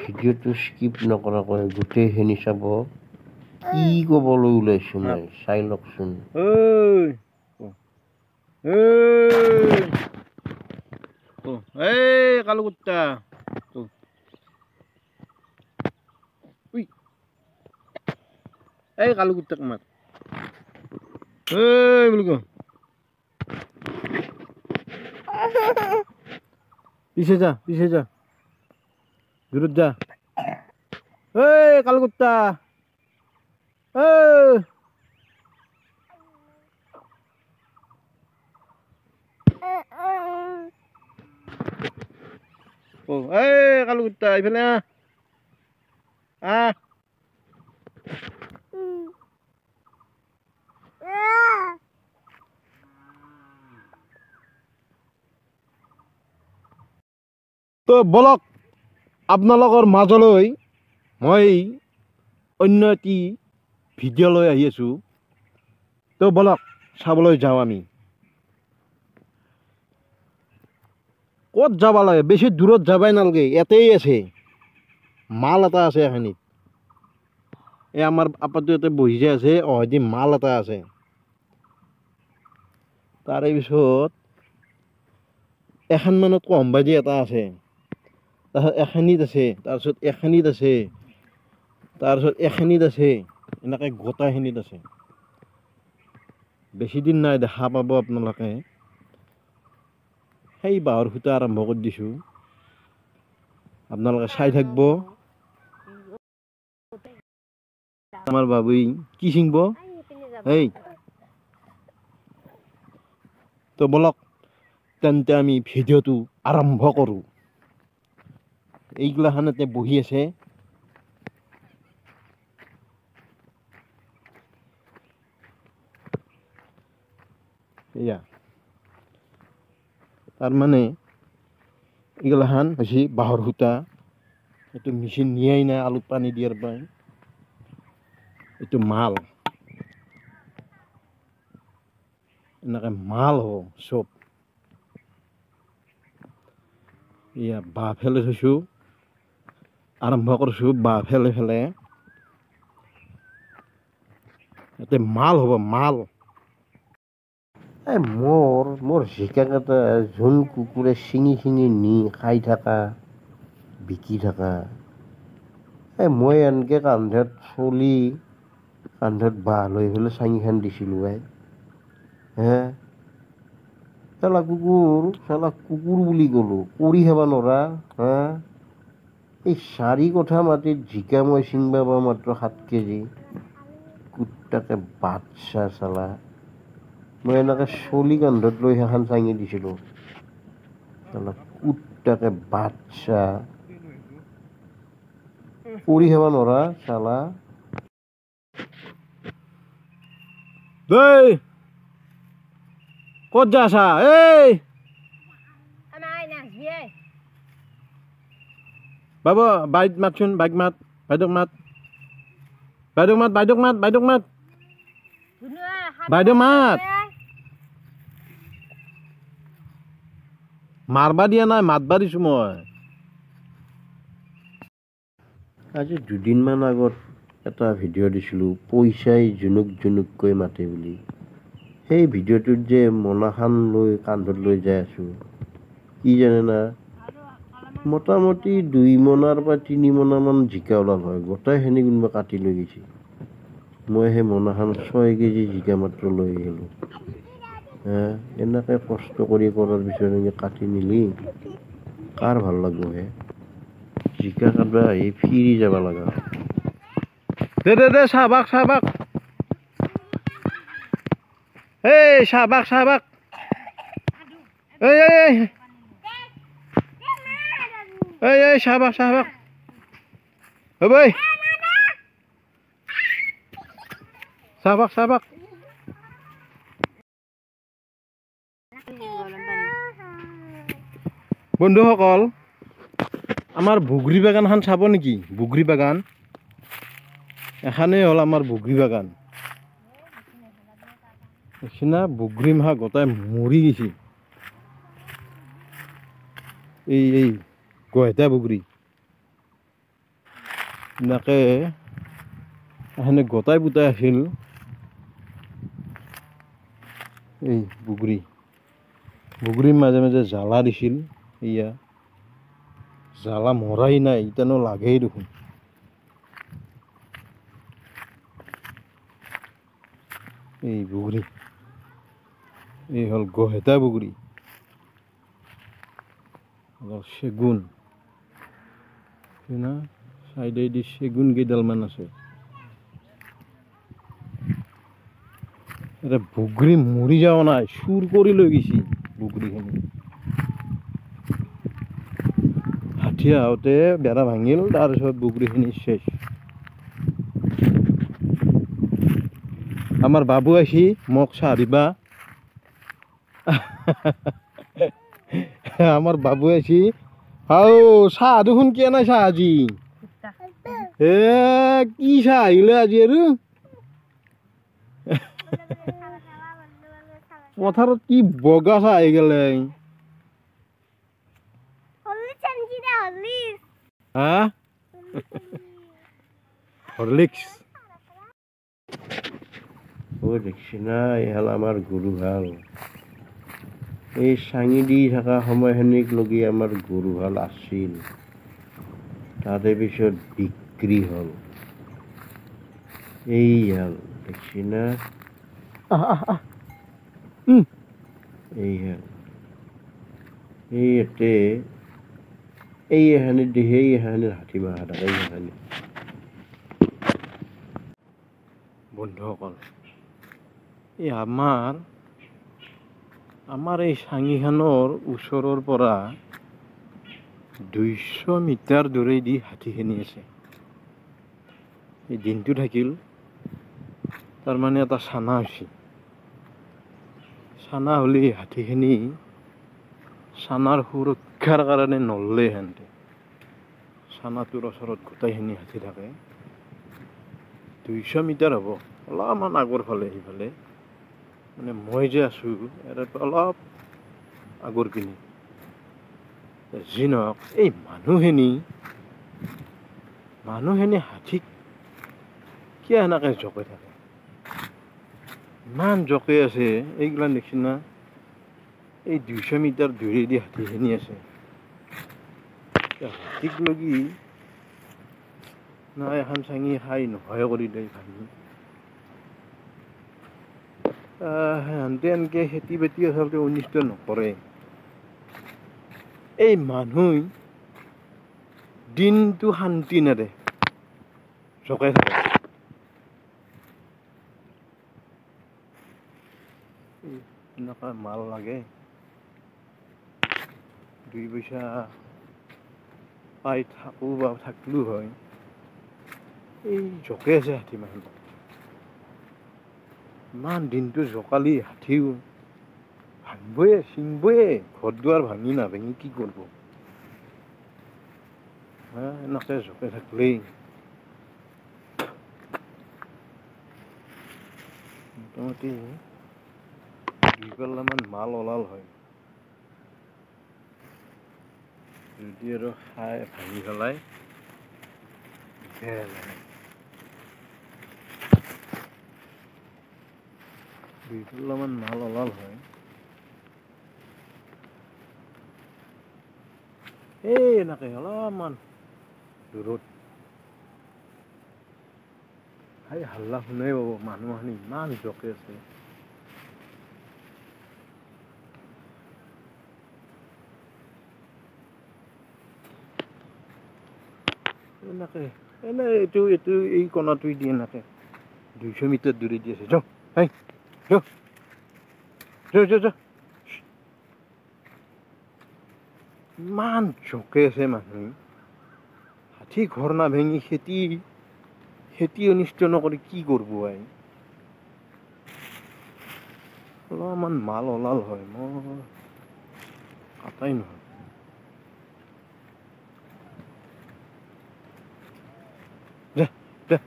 ভিডিঅ'টো স্কিপ নকৰাকৈ গোটেইখিনি চাব। কি ক'বলৈ ওলাইছোঁ মই চাই লওকচোন। এই কালো কুত্তা এই কালো কুত্তাক মাত বলি কো পিছে যা দূরত যা এই কালো কুত্তা এই কালো কুত্তা ইফালে তো বলক আপোনালোকৰ মাজলৈ মই অন্য এটি ভিডিঅ' লৈ আহি আছোঁ। তো বলক চাবলৈ যাওঁ আমি। ক'ত যাব লাগে, বেছি দূৰত যাবাই নালাগে, ইয়াতেই আছে মাল এটা আছে এখিনিত। এই আমাৰ আপাটো ইয়াতে বহি যে আছে অহেদি মাল এটা আছে। তাৰে পিছত এখনমানত কমবাজি এটা আছে, তাৰপিছত এখিনিত আছে, তাৰপিছত এখিনিত আছে, তাৰপিছত এখিনিত আছে, এনেকৈ গোটাইখিনিত আছে। বেছি দিন নাই দেখা পাব আপোনালোকে। সেই বাঁহৰ খুঁটা আৰম্ভ কৰি দিছোঁ, আপোনালোকে চাই থাকিব। আমাৰ বাবুই কি ছিঙব এই তো বলক তেন্তে আমি ভিডিঅ'টো আৰম্ভ কৰোঁ। এইগিলাখানতে বহি আছে এয়া, তাৰমানে এইগিলাখান হৈছে বাঁহৰ খুঁটা। এইটো মেচিন নিয়াই নাই আলুত পানী দিয়াৰ পৰা। এইটো মাল এনেকৈ মাল হ'ব চব। এয়া বাঁহ ফেলে থৈছোঁ, আৰম্ভ কৰিছোঁ বাঁহ ফেলে ফেলে। ইয়াতে মাল হ'ব মাল। মোৰ জিকাকেইটা যোন কুকুৰে ছিঙি নি খাই থকা বিকি থকা, মই এনেকৈ কান্ধত চলি কান্ধত বাঁহ লৈ পেলাই চাঙিখন দিছিলোঁ চালা কুকুৰ বুলি ক'লোঁ, কৰি খাব নোৱাৰা এই 4 কঠা মাটিত জিকা মই ছিঙবা পাওঁ মাত্ৰ 7 কেজি। কুত্তাকে বাচ্চা চালা, মই এনেকৈ চলি কান্ধত লৈ সেইখন চাঙি দিছিলোঁ। চালা কুত্তাকে বাচ্চা, কৰি খাব নোৱাৰা চালা। দেই ক'ত যা আছা? এই বাবু বাইক মাতচোন, বাইক মাত, বাইদেউক মাত, বাইদেউক মাত, বাইদেউক মাত, বাইদেউক মাত, বাইদেউ মাত। মাৰবা দিয়া নাই, মাতবা দিছোঁ মই। আজি 2 দিনমান আগত এটা ভিডিঅ' দিছিলোঁ, পইচাই জুনুক জুনুককৈ মাতে বুলি। সেই ভিডিঅ'টোত যে মোনাখন লৈ কান্ধত লৈ যাই আছোঁ, কি জানে না, মোটামুটি 2 মোনাৰ পৰা 3 মোনামান জিকা ওলাল হয়। গোটেইখিনি কোনোবা কাটি লৈ গৈছে। মই সেই মোনাখন 6 কেজি জিকা মাত্ৰ লৈ আহিলোঁ। এনেকৈ কষ্ট কৰি কৰাৰ পিছত এনেকৈ কাটি নিলি কাৰ ভাল লাগব জিকা কাটবা আহি ফিৰি যাব লগা। দে চাহবাক এই চাহবাক এই চাহবাক বৈ চাহবাক বন্ধুসকল, আমাৰ বগৰী বাগানখন চাব নেকি? বগৰী বাগান এখানেই হ'ল আমাৰ বগৰী বাগান। এইখিনা বগৰী মাহ গোটাই মৰি গৈছে। এই গহেতা বগৰী এনেকে এখানে গোটাই পুতাই আছিল এই বুগৰীৰ মাজে মাজে জ্বালা দিছিল এয়া জ্বালা মৰাই নাই ইতানো লাগেই দেখোন এই বুগৰী এই হ'ল গহেতা বুগৰী চেগুন না চাইডেদি চেগুন কেইডালমান আছে এটা বুগৰী মৰি যোৱা নাই চুৰ কৰি লৈ গৈছি বুগৰীখিনি হাতী আহোঁতে বেৰা ভাঙিল তাৰপিছত বুগৰীখিনি শেষ আমাৰ বাবু আহি মোক চাহ দিবা আমার বাবু আছি হাও চাহ দেখোন কিয় নাই চাহ আজি এ কি চাহ আহিলে আজি আৰু পথাৰত কি বগা চাহ আহি গেলে হা হরলিক্স ও দেখছি না এহাল আমার গরু হাল এই চাঙি দি থকা সময়খিনিক লগি আমাৰ গৰু হাল আছিল তাৰে পিছত বিক্ৰী হ'ল এই হাল দেখছি না এই হাল এই ইয়াতে এই এখানি দিহে এই এখানিৰ হাতী মাহা থাকে এই এখানি বন্ধুসকল এই আমাৰ এই চাঙিখনৰ ওচৰৰ পৰা 200 মিটাৰ দূৰেদি হাতীখিনি আছে এই দিনটো থাকিল তাৰমানে এটা চানা হৈছে চানা হ'লে হাতীখিনি চানাৰ সুৰক্ষাৰ কাৰণে নললে হেনতে চানাটোৰ ওচৰত গোটেইখিনি হাতী থাকে 200 মিটাৰ হ'ব অলপমান আগৰ ফালে সিফালে মানে মই যে আছো ইয়াৰ অলপ আগৰ পিনে যি নহওক এই মানুহখিনি হাতীক কিয় এনেকে জকে থাকে ইমান জকে আছে এইগিলা দেখছি না এই 200 মিটাৰ দূৰেদি হাতীখিনি আছে হাতীক লগি না এখন চাঙি খাই নহয় কৰি দেই ভাবি সিহঁতে এনেকে খেতি বাতি আচলতে অনিষ্ট নকৰে এই মানুহ দিনটো শান্তি নেদে জকাই থাকে এনেকুৱা মাল লাগে 2 পইচা পাই থাকো বা থাকলেও হয় এই জকে আছে হাতী মানুহ ইমান দিনটো জকালি হাতীও ভাঙবয়ে ছিংবয়ে ঘৰ দুৱাৰ ভাঙি নাভাঙি কি কৰিব এনেকে জকে থাকলেই মোটামুটি 2 পাল্লামান মাল ওলাল হয় যদি আৰু খাই ভাঙি পেলাই 2 পাল্লামান মাল ওলাল হয় এই এনেকে অলপমান দূৰত হাল্লা শুনাই পাব মানুহখিনি ইমান জকে আছে এনেকে এনে এইটো এই কোণাটোৱে দি এনেকে 200 মিটাৰ দূৰে দি আছে যাওঁ যাওঁ ইমান জকে আছে মানুহ হাতী ঘৰ নাভাঙি খেতি অনিষ্ট নকৰি কি কৰিব অলপমান মাল ওলাল হয় মই কাটাই নহয় যা